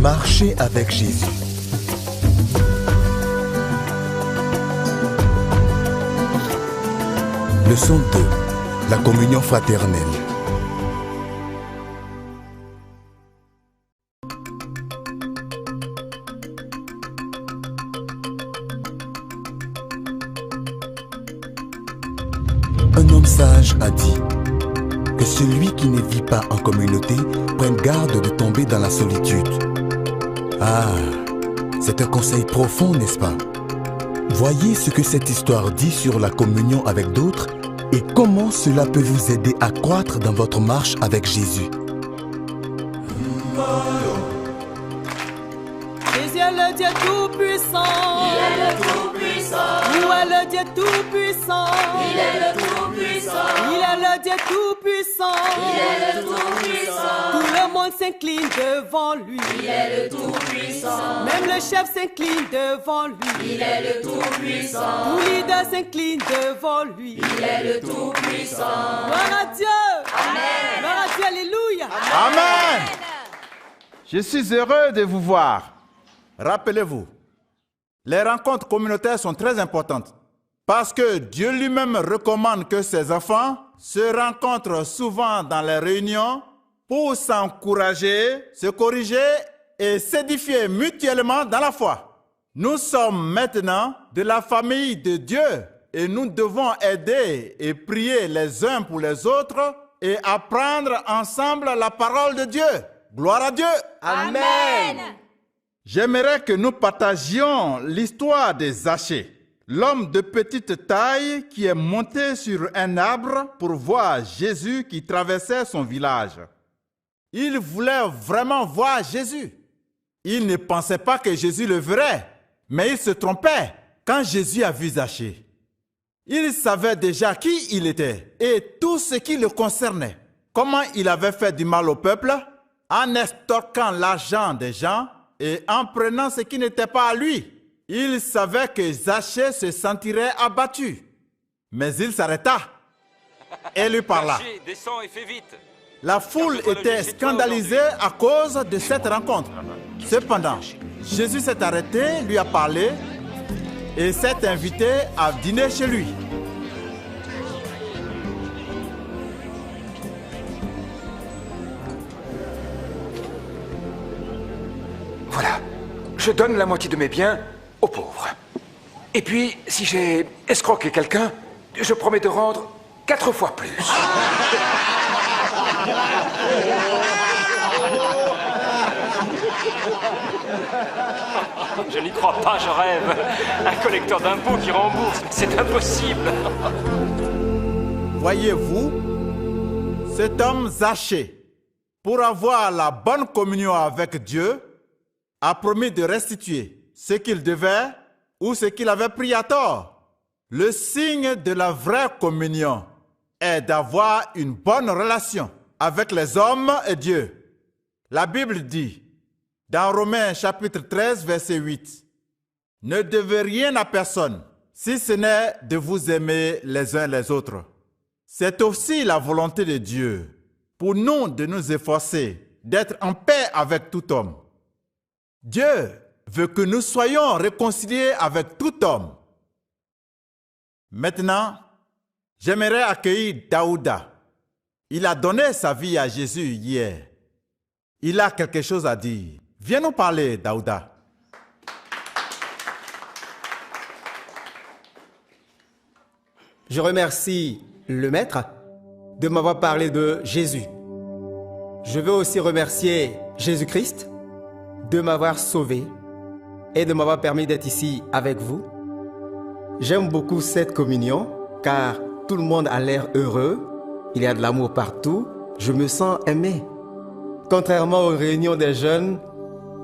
Marcher avec Jésus. Leçon 2. La communion fraternelle. Un homme sage a dit que celui qui ne vit pas en communauté prenne garde de tomber dans la solitude. Ah, c'est un conseil profond, n'est-ce pas? Voyez ce que cette histoire dit sur la communion avec d'autres et comment cela peut vous aider à croître dans votre marche avec Jésus. Jésus est le Dieu tout-puissant. Il est le tout-puissant. Où est le Dieu tout-puissant? Il est le tout-puissant. Il est le Dieu tout-puissant. Il est le tout-puissant. Tout le monde s'incline devant lui. Il est le tout-puissant. Même le chef s'incline devant lui. Il est le tout-puissant. Tout leader s'incline devant lui. Il est le tout-puissant. Gloire à Dieu. Amen. Gloire à Dieu, alléluia. Amen. Je suis heureux de vous voir. Rappelez-vous, les rencontres communautaires sont très importantes parce que Dieu lui-même recommande que ses enfants se rencontrent souvent dans les réunions pour s'encourager, se corriger et s'édifier mutuellement dans la foi. Nous sommes maintenant de la famille de Dieu et nous devons aider et prier les uns pour les autres et apprendre ensemble la parole de Dieu. Gloire à Dieu. Amen. J'aimerais que nous partagions l'histoire de Zachée, l'homme de petite taille qui est monté sur un arbre pour voir Jésus qui traversait son village. Il voulait vraiment voir Jésus. Il ne pensait pas que Jésus le verrait, mais il se trompait quand Jésus a vu Zachée. Il savait déjà qui il était et tout ce qui le concernait. Comment il avait fait du mal au peuple en extorquant l'argent des gens et en prenant ce qui n'était pas à lui. Il savait que Zachée se sentirait abattu. Mais il s'arrêta et lui parla. Zachée, descends et fais vite. La foule était scandalisée à cause de cette rencontre. Cependant, Jésus s'est arrêté, lui a parlé et s'est invité à dîner chez lui. Voilà, je donne la moitié de mes biens aux pauvres. Et puis, si j'ai escroqué quelqu'un, je promets de rendre 4 fois plus. Je n'y crois pas, je rêve. Un collecteur d'impôts qui rembourse, c'est impossible. Voyez-vous, cet homme Zachée, pour avoir la bonne communion avec Dieu, a promis de restituer ce qu'il devait ou ce qu'il avait pris à tort. Le signe de la vraie communion est d'avoir une bonne relation avec les hommes et Dieu. La Bible dit, dans Romains chapitre 13, verset 8, « Ne devez rien à personne, si ce n'est de vous aimer les uns les autres. » C'est aussi la volonté de Dieu pour nous de nous efforcer d'être en paix avec tout homme. Dieu veut que nous soyons réconciliés avec tout homme. Maintenant, j'aimerais accueillir Daouda. Il a donné sa vie à Jésus hier. Il a quelque chose à dire. Viens nous parler, Daouda. Je remercie le Maître de m'avoir parlé de Jésus. Je veux aussi remercier Jésus-Christ de m'avoir sauvé et de m'avoir permis d'être ici avec vous. J'aime beaucoup cette communion car tout le monde a l'air heureux, il y a de l'amour partout, je me sens aimé. Contrairement aux réunions des jeunes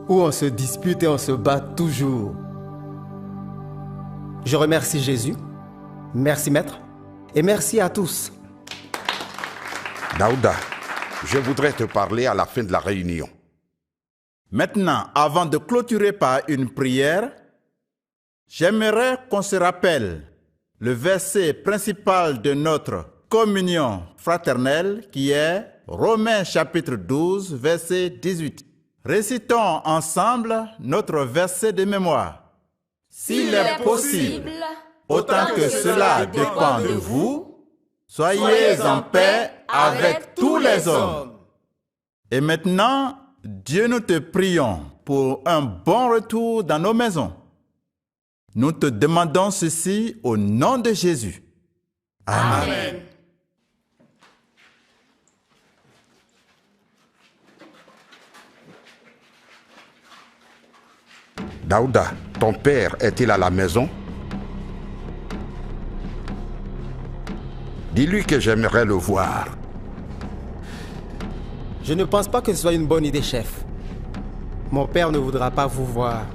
où on se dispute et on se bat toujours. Je remercie Jésus, merci Maître et merci à tous. Daouda, je voudrais te parler à la fin de la réunion. Maintenant, avant de clôturer par une prière, j'aimerais qu'on se rappelle le verset principal de notre communion fraternelle qui est Romains chapitre 12, verset 18. Récitons ensemble notre verset de mémoire. S'il est possible, autant que cela dépend de vous, soyez en paix avec tous les hommes. Et maintenant, Dieu, nous te prions pour un bon retour dans nos maisons. Nous te demandons ceci au nom de Jésus. Amen. Amen. Daouda, ton père est-il à la maison? Dis-lui que j'aimerais le voir. Je ne pense pas que ce soit une bonne idée, chef. Mon père ne voudra pas vous voir.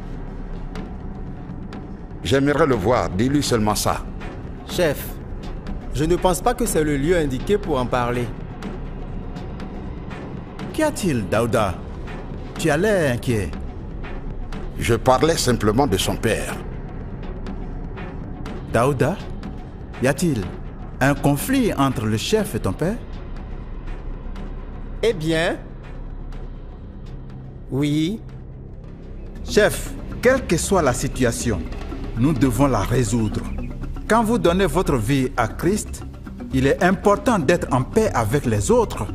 J'aimerais le voir, dis-lui seulement ça. Chef, je ne pense pas que c'est le lieu indiqué pour en parler. Qu'y a-t-il, Daouda? Tu as l'air inquiet. Je parlais simplement de son père. Daouda, y a-t-il un conflit entre le chef et ton père? Eh bien, oui. Chef, quelle que soit la situation, nous devons la résoudre. Quand vous donnez votre vie à Christ, il est important d'être en paix avec les autres.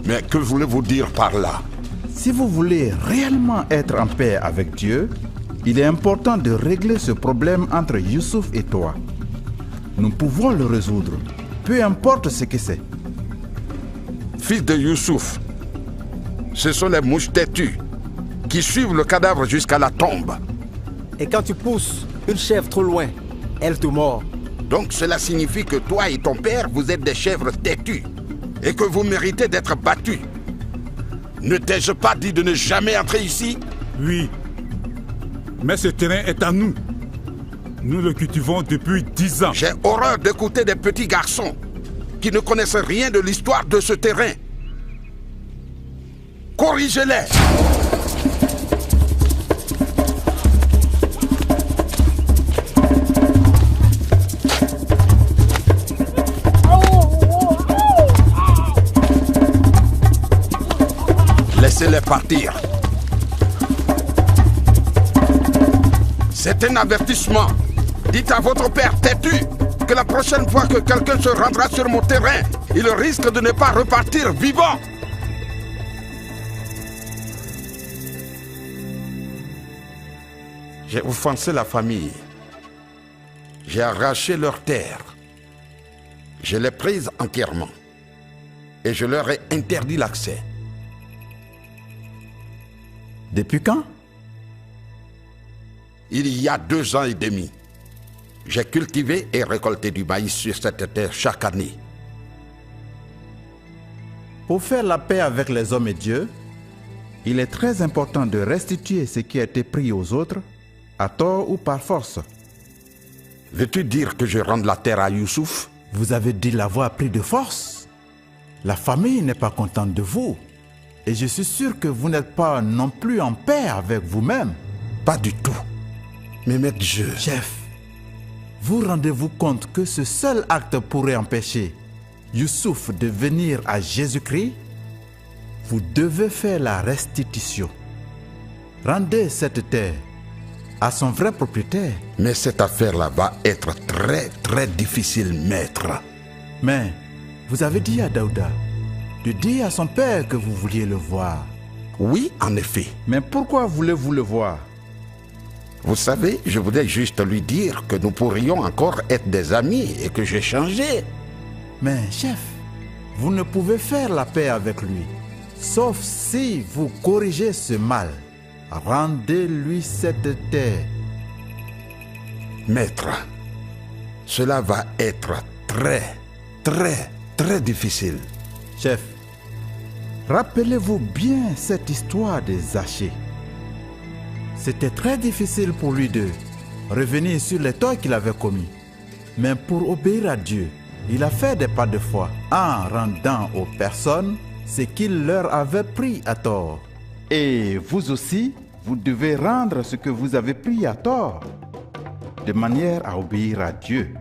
Mais que voulez-vous dire par là? Si vous voulez réellement être en paix avec Dieu, il est important de régler ce problème entre Youssouf et toi. Nous pouvons le résoudre, peu importe ce que c'est. Fils de Youssouf, ce sont les mouches têtues qui suivent le cadavre jusqu'à la tombe. Et quand tu pousses une chèvre trop loin, elle te mord. Donc cela signifie que toi et ton père, vous êtes des chèvres têtues et que vous méritez d'être battus. Ne t'ai-je pas dit de ne jamais entrer ici? Oui, mais ce terrain est à nous. Nous le cultivons depuis 10 ans. J'ai horreur d'écouter des petits garçons qui ne connaissent rien de l'histoire de ce terrain. Corrigez-les! Laissez-les partir. C'est un avertissement. Dites à votre père têtu que la prochaine fois que quelqu'un se rendra sur mon terrain, il risque de ne pas repartir vivant. J'ai offensé la famille. J'ai arraché leur terre. Je l'ai prise entièrement. Et je leur ai interdit l'accès. Depuis quand? Il y a 2 ans et demi. J'ai cultivé et récolté du maïs sur cette terre chaque année. Pour faire la paix avec les hommes et Dieu, il est très important de restituer ce qui a été pris aux autres, à tort ou par force. Veux-tu dire que je rende la terre à Youssouf? Vous avez dit l'avoir pris de force. La famille n'est pas contente de vous. Et je suis sûr que vous n'êtes pas non plus en paix avec vous-même. Pas du tout. Mais maître Dieu... Chef, vous rendez-vous compte que ce seul acte pourrait empêcher Youssouf de venir à Jésus-Christ? Vous devez faire la restitution. Rendez cette terre à son vrai propriétaire. Mais cette affaire-là va être très difficile, maître. Mais vous avez dit à Daouda de dire à son père que vous vouliez le voir. Oui, en effet. Mais pourquoi voulez-vous le voir? Vous savez, je voulais juste lui dire que nous pourrions encore être des amis et que j'ai changé. Mais chef, vous ne pouvez faire la paix avec lui, sauf si vous corrigez ce mal. Rendez-lui cette terre. Maître, cela va être très difficile. Chef, rappelez-vous bien cette histoire des Zachée. C'était très difficile pour lui de revenir sur les torts qu'il avait commis. Mais pour obéir à Dieu, il a fait des pas de foi en rendant aux personnes ce qu'il leur avait pris à tort. Et vous aussi, vous devez rendre ce que vous avez pris à tort, de manière à obéir à Dieu.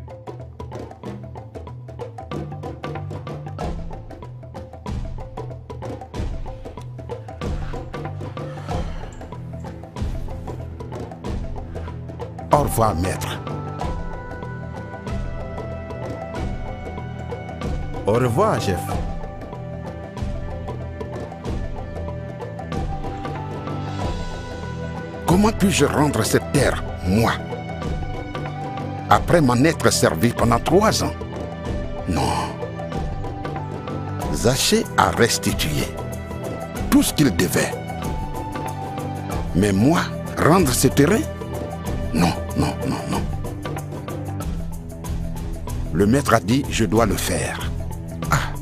revoir, maître. Au revoir, chef. Comment puis-je rendre cette terre, moi, après m'en être servi pendant 3 ans? Non. Zaché a restitué tout ce qu'il devait. Mais moi, rendre ce terrain? Non, non, non, non. Le maître a dit, je dois le faire. Ah.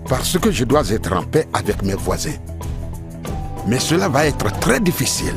Parce que je dois être en paix avec mes voisins. Mais cela va être très difficile.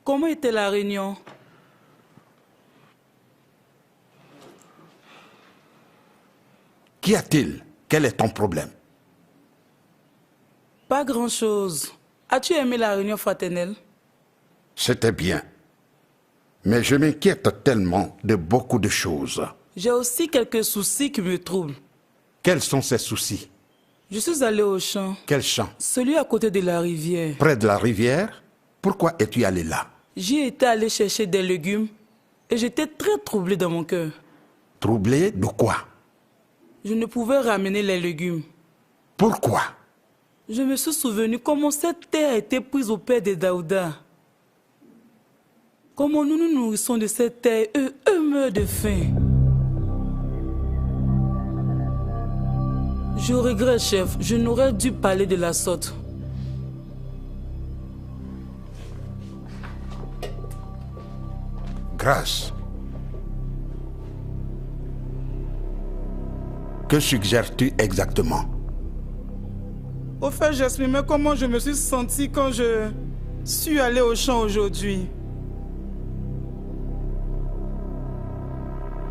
Comment était la réunion? Qu'y a-t-il? Quel est ton problème? Pas grand-chose. As-tu aimé la réunion fraternelle? C'était bien. Mais je m'inquiète tellement de beaucoup de choses. J'ai aussi quelques soucis qui me troublent. Quels sont ces soucis? Je suis allé au champ. Quel champ? Celui à côté de la rivière. Près de la rivière? Pourquoi es-tu allé là? J'y étais allé chercher des légumes et j'étais très troublé dans mon cœur. Troublé de quoi? Je ne pouvais ramener les légumes. Pourquoi? Je me suis souvenu comment cette terre a été prise au père de Daouda. Comment nous nous nourrissons de cette terre, eux meurent de faim. Je regrette, chef, je n'aurais dû parler de la sorte. Grâce. Que suggères-tu exactement? Au fait, j'exprimais comment je me suis senti quand je suis allé au champ aujourd'hui.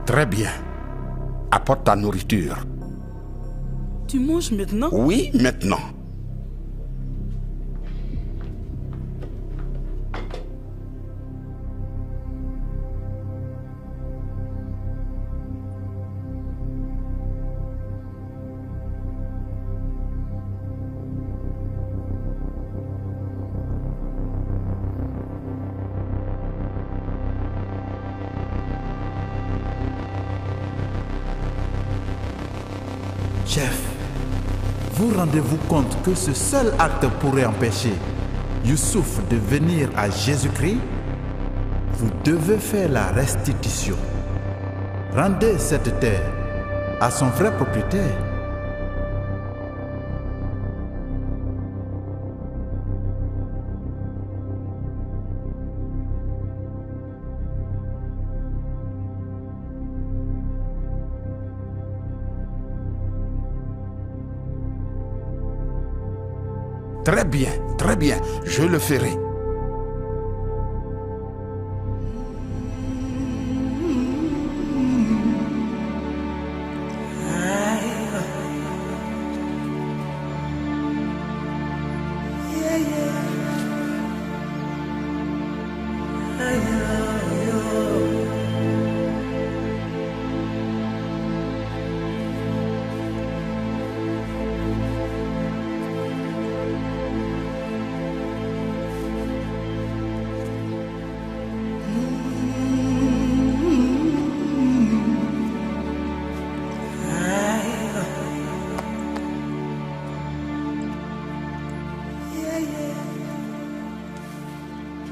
Très bien. Apporte ta nourriture. Tu manges maintenant? Oui, maintenant. Chef, vous rendez-vous compte que ce seul acte pourrait empêcher Youssouf de venir à Jésus-Christ? Vous devez faire la restitution. Rendez cette terre à son vrai propriétaire. Très bien, je le ferai.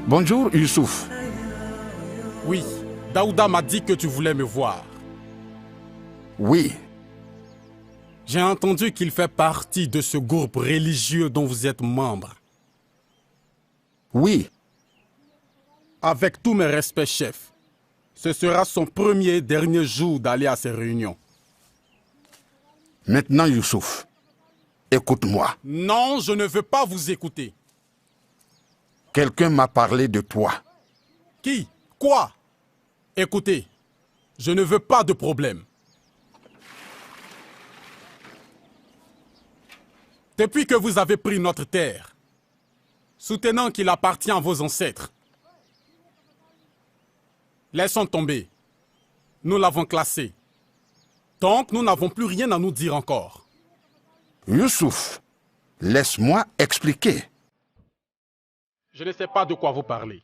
Bonjour, Youssouf. Oui, Daouda m'a dit que tu voulais me voir. Oui. J'ai entendu qu'il fait partie de ce groupe religieux dont vous êtes membre. Oui. Avec tous mes respects, chef, ce sera son premier et dernier jour d'aller à ces réunions. Maintenant, Youssouf, écoute-moi. Non, je ne veux pas vous écouter. Quelqu'un m'a parlé de toi. Qui? Quoi? Écoutez, je ne veux pas de problème. Depuis que vous avez pris notre terre, soutenant qu'il appartient à vos ancêtres, laissons tomber. Nous l'avons classé. Donc, nous n'avons plus rien à nous dire encore. Youssouf, laisse-moi expliquer. Je ne sais pas de quoi vous parlez.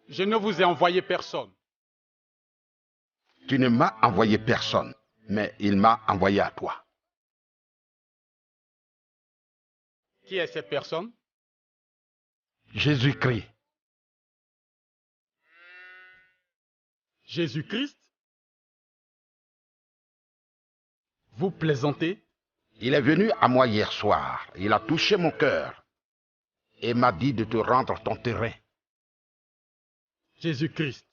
Je ne vous ai envoyé personne. Tu ne m'as envoyé personne, mais il m'a envoyé à toi. Qui est cette personne? Jésus-Christ. Jésus-Christ? Vous plaisantez? Il est venu à moi hier soir. Il a touché mon cœur et m'a dit de te rendre ton terrain. Jésus-Christ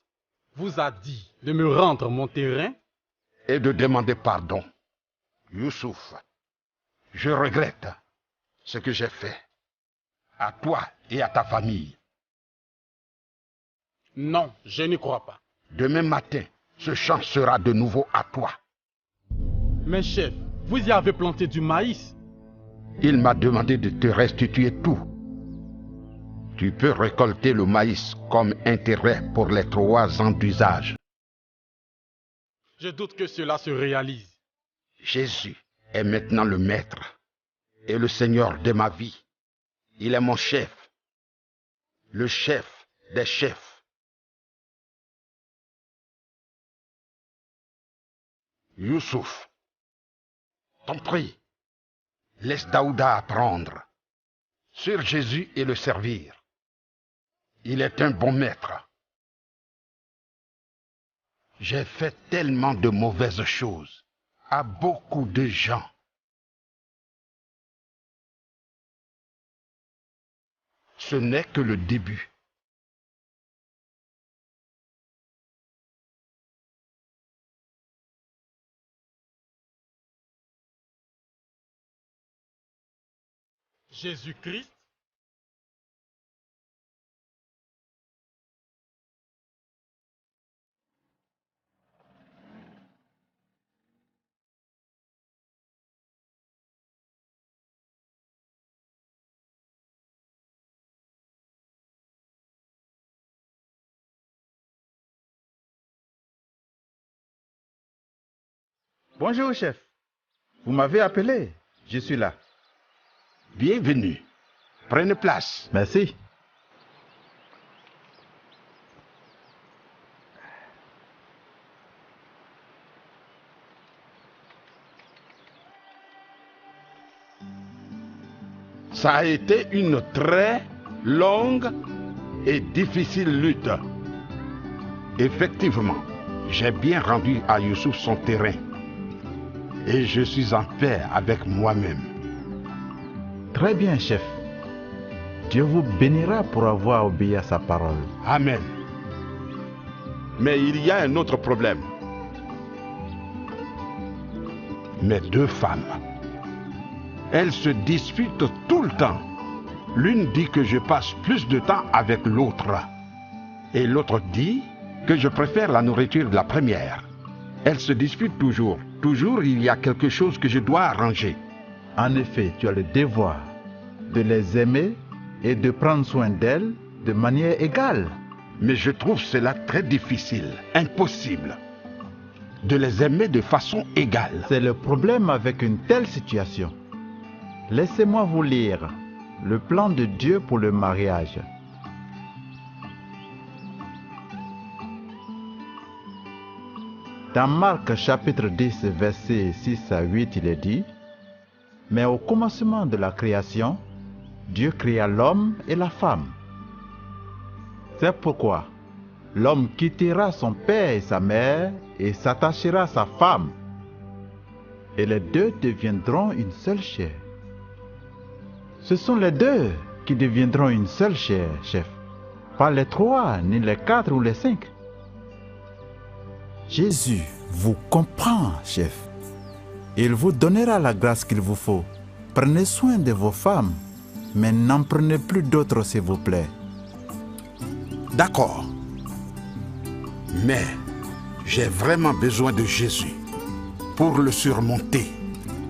vous a dit de me rendre mon terrain? Et de demander pardon. Youssouf, je regrette ce que j'ai fait à toi et à ta famille. Non, je n'y crois pas. Demain matin, ce champ sera de nouveau à toi. Mais chef, vous y avez planté du maïs. Il m'a demandé de te restituer tout. Tu peux récolter le maïs comme intérêt pour les 3 ans d'usage. Je doute que cela se réalise. Jésus est maintenant le maître et le Seigneur de ma vie. Il est mon chef, le chef des chefs. Youssouf, t'en prie, laisse Daouda apprendre sur Jésus et le servir. Il est un bon maître. J'ai fait tellement de mauvaises choses à beaucoup de gens. Ce n'est que le début. Jésus-Christ? Bonjour, chef. Vous m'avez appelé. Je suis là. Bienvenue. Prenez place. Merci. Ça a été une très longue et difficile lutte. Effectivement, j'ai bien rendu à Youssouf son terrain. Et je suis en paix avec moi-même. Très bien, chef. Dieu vous bénira pour avoir obéi à sa parole. Amen. Mais il y a un autre problème. Mes 2 femmes. Elles se disputent tout le temps. L'une dit que je passe plus de temps avec l'autre. Et l'autre dit que je préfère la nourriture de la première. Elles se disputent toujours. Toujours, il y a quelque chose que je dois arranger. En effet, tu as le devoir de les aimer et de prendre soin d'elles de manière égale. Mais je trouve cela très difficile, impossible, de les aimer de façon égale. C'est le problème avec une telle situation. Laissez-moi vous lire le plan de Dieu pour le mariage. Dans Marc chapitre 10, versets 6 à 8, il est dit: Mais au commencement de la création, Dieu créa l'homme et la femme. C'est pourquoi l'homme quittera son père et sa mère et s'attachera à sa femme. Et les 2 deviendront une seule chair. Ce sont les 2 qui deviendront une seule chair, chef. Pas les 3, ni les 4 ou les 5. Jésus vous comprend, chef. Il vous donnera la grâce qu'il vous faut. Prenez soin de vos femmes, mais n'en prenez plus d'autres, s'il vous plaît. D'accord. Mais j'ai vraiment besoin de Jésus pour le surmonter.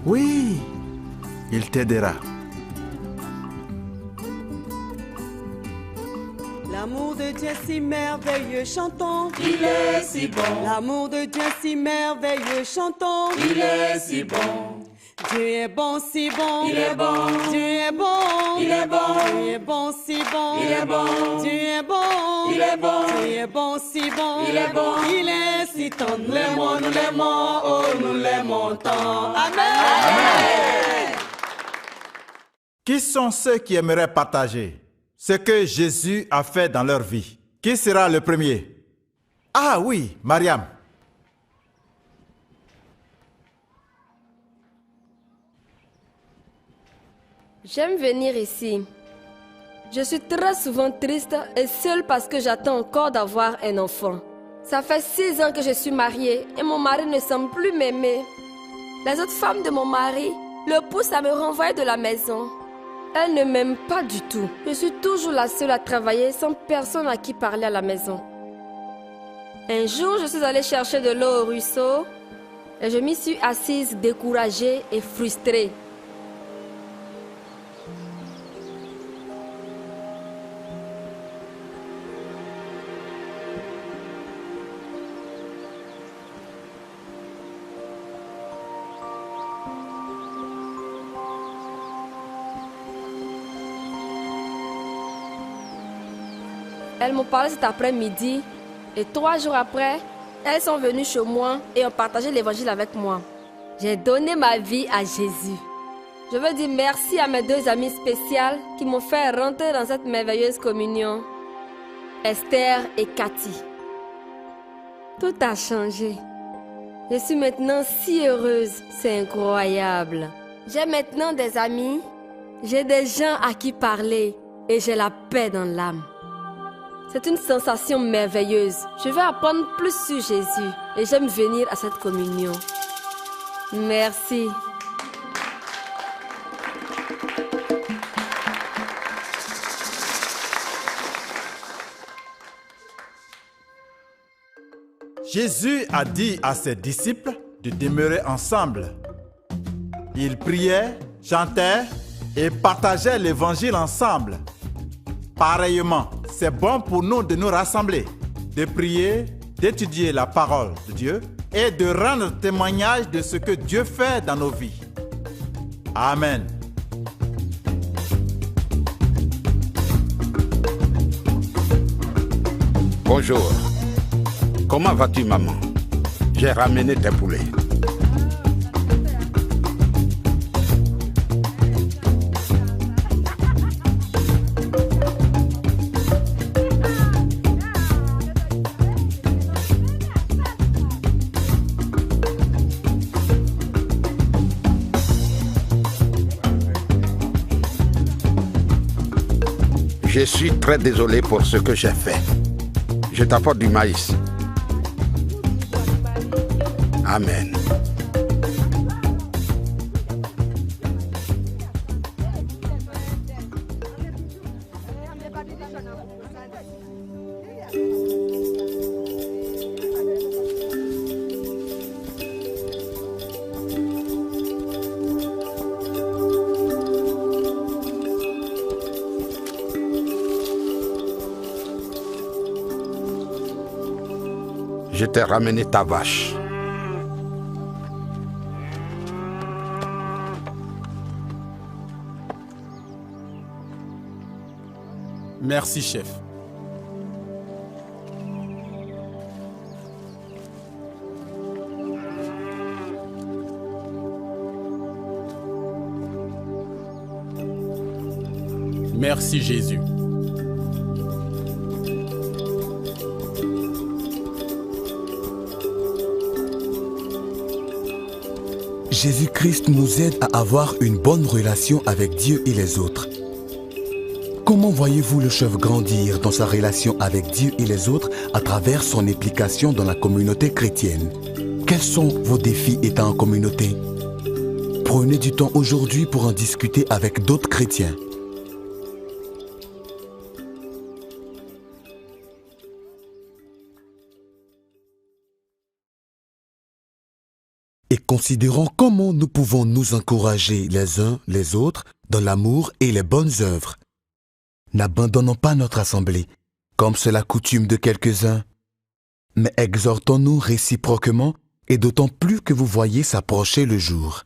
Oui, il t'aidera. L'amour de Dieu si merveilleux, chantons. Il est si bon. L'amour de Dieu si merveilleux, chantons. Il est si bon. Dieu est bon, si bon. Il est bon. Dieu est bon. Il est bon. Dieu est bon, si bon. Il est bon. Dieu est bon. Il est bon. Dieu est bon, si bon. Il est bon. Il est si tendre. Nous l'aimons, oh, nous l'aimons tant. Amen. Qui sont ceux qui aimeraient partager ce que Jésus a fait dans leur vie? Qui sera le premier? Ah oui, Mariam. J'aime venir ici. Je suis très souvent triste et seule parce que j'attends encore d'avoir un enfant. Ça fait 6 ans que je suis mariée et mon mari ne semble plus m'aimer. Les autres femmes de mon mari le poussent à me renvoyer de la maison. Elles ne m'aiment pas du tout. Je suis toujours la seule à travailler sans personne à qui parler à la maison. Un jour, je suis allée chercher de l'eau au ruisseau et je m'y suis assise découragée et frustrée. Elles m'ont parlé cet après-midi et 3 jours après, elles sont venues chez moi et ont partagé l'évangile avec moi. J'ai donné ma vie à Jésus. Je veux dire merci à mes 2 amies spéciales qui m'ont fait rentrer dans cette merveilleuse communion. Esther et Cathy. Tout a changé. Je suis maintenant si heureuse, c'est incroyable. J'ai maintenant des amis, j'ai des gens à qui parler et j'ai la paix dans l'âme. C'est une sensation merveilleuse. Je veux apprendre plus sur Jésus et j'aime venir à cette communion. Merci. Jésus a dit à ses disciples de demeurer ensemble. Ils priaient, chantaient et partageaient l'évangile ensemble. Pareillement, c'est bon pour nous de nous rassembler, de prier, d'étudier la parole de Dieu et de rendre témoignage de ce que Dieu fait dans nos vies. Amen. Bonjour. Comment vas-tu, maman? J'ai ramené tes poulets. Je suis très désolé pour ce que j'ai fait. Je t'apporte du maïs. Amen. Je t'ai ramené ta vache. Merci, chef. Merci, Jésus. Jésus-Christ nous aide à avoir une bonne relation avec Dieu et les autres. Comment voyez-vous le chef grandir dans sa relation avec Dieu et les autres à travers son implication dans la communauté chrétienne? Quels sont vos défis étant en communauté? Prenez du temps aujourd'hui pour en discuter avec d'autres chrétiens. et considérons comment nous pouvons nous encourager les uns les autres dans l'amour et les bonnes œuvres. N'abandonnons pas notre assemblée, comme c'est la coutume de quelques-uns, mais exhortons-nous réciproquement et d'autant plus que vous voyez s'approcher le jour.